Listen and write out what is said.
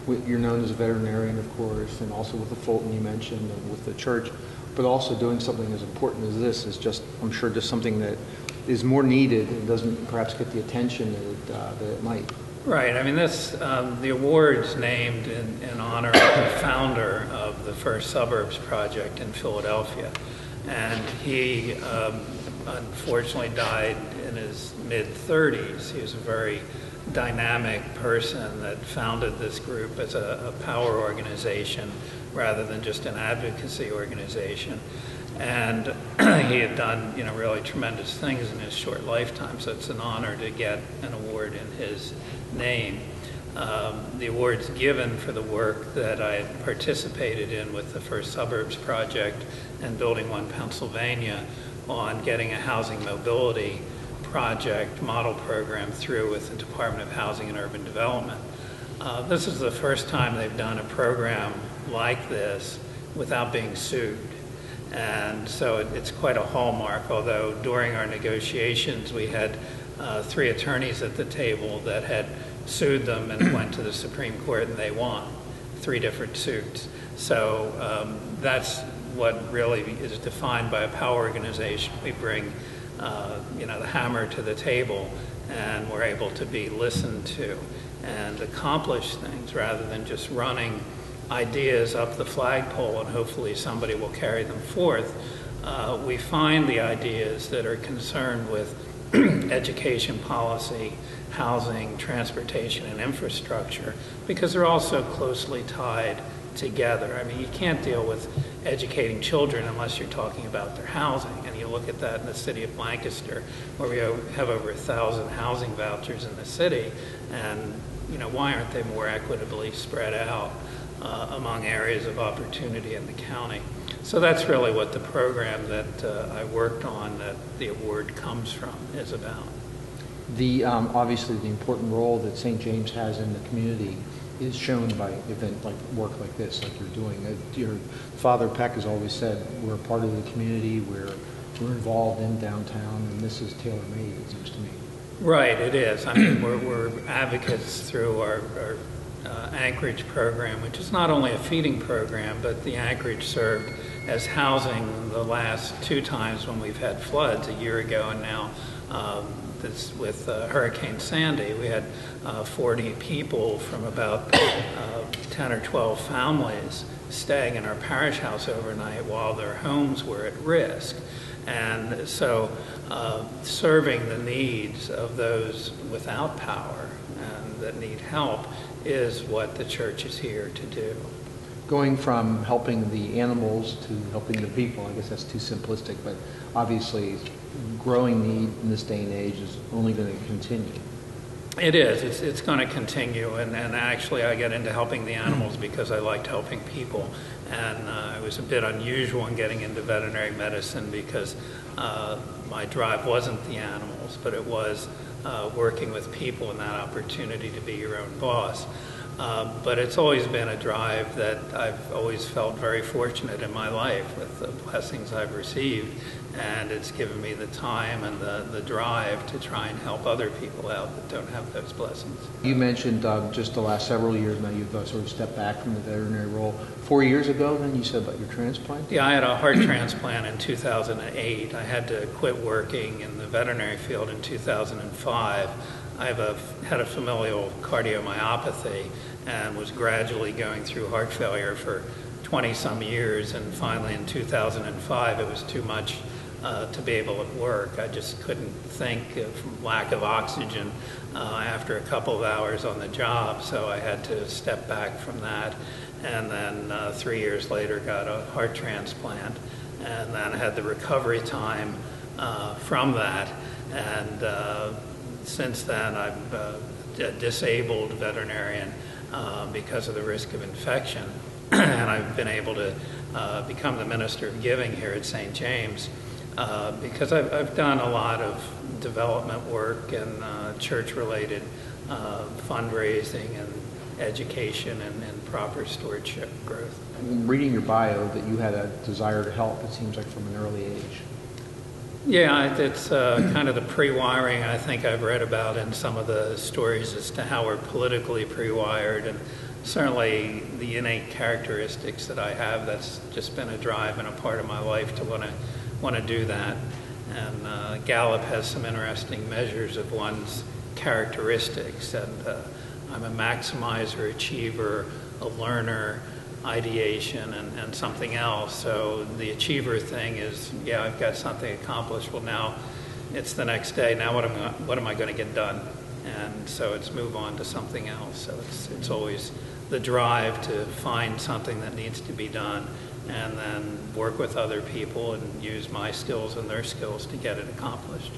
You're known as a veterinarian, of course, and also with the Fulton you mentioned, and with the church, but also doing something as important as this is just, I'm sure, just something that is more needed and doesn't perhaps get the attention that it might. Right. I mean, the award's named in honor of the founder of the First Suburbs Project in Philadelphia. And he unfortunately died in his mid-30s. He was a very dynamic person that founded this group as a power organization rather than just an advocacy organization. And he had done, really tremendous things in his short lifetime, so it's an honor to get an award in his name. The award's given for the work that I had participated in with the First Suburbs Project and Building One Pennsylvania on getting a housing mobility project model program through with the Department of Housing and Urban Development. This is the first time they've done a program like this without being sued. And so it's quite a hallmark, although during our negotiations we had 3 attorneys at the table that had sued them and went to the Supreme Court and they won 3 different suits. So that's what really is defined by a power organization. We bring the hammer to the table and we're able to be listened to and accomplish things rather than just running ideas up the flagpole and hopefully somebody will carry them forth. We find the ideas that are concerned with education policy, housing, transportation, and infrastructure, because they're all so closely tied together. I mean, you can't deal with educating children unless you're talking about their housing. And you look at that in the city of Lancaster, where we have over 1,000 housing vouchers in the city, and why aren't they more equitably spread out among areas of opportunity in the county? So that's really what the program that I worked on, that the award comes from, is about. Obviously the important role that St. James has in the community is shown by work like this, like you're doing. Your father Peck has always said, we're part of the community, we're involved in downtown, and this is tailor-made, it seems to me. Right, it is. I mean, we're advocates through our Anchorage program, which is not only a feeding program, but the Anchorage served as housing the last 2 times when we've had floods, a year ago and now with Hurricane Sandy. We had 40 people from about 10 or 12 families staying in our parish house overnight while their homes were at risk. And so serving the needs of those without power and that need help is what the church is here to do. Going from helping the animals to helping the people, I guess that's too simplistic, but obviously growing need in this day and age is only going to continue. It is. It's going to continue, and actually I get into helping the animals because I liked helping people, and it was a bit unusual in getting into veterinary medicine because my drive wasn't the animals, but it was working with people and that opportunity to be your own boss. But it's always been a drive that I've always felt very fortunate in my life with the blessings I've received, and it's given me the time and the drive to try and help other people out that don't have those blessings. You mentioned just the last several years now you've sort of stepped back from the veterinary role. 4 years ago then you said about your transplant? Yeah, I had a heart transplant in 2008. I had to quit working in the veterinary field in 2005. I had a familial cardiomyopathy and was gradually going through heart failure for 20-some years, and finally in 2005 it was too much to be able to work. I just couldn't think from lack of oxygen after a couple of hours on the job, so I had to step back from that, and then 3 years later got a heart transplant, and then had the recovery time from that, and since then I'm a disabled veterinarian because of the risk of infection, and I've been able to become the Minister of Giving here at St. James because I've done a lot of development work and church-related fundraising and education and proper stewardship growth. Reading your bio that you had a desire to help, it seems like from an early age. Yeah, it's kind of the pre-wiring I think I've read about in some of the stories as to how we're politically pre-wired, and certainly the innate characteristics that I have, that's just been a drive and a part of my life to want to do that. And Gallup has some interesting measures of one's characteristics, and I'm a maximizer, achiever, a learner, ideation, and something else. So the achiever thing is, yeah, I've got something accomplished. Well, now it's the next day. Now what am I going to get done? And so it's move on to something else. So it's always the drive to find something that needs to be done, and then work with other people and use my skills and their skills to get it accomplished.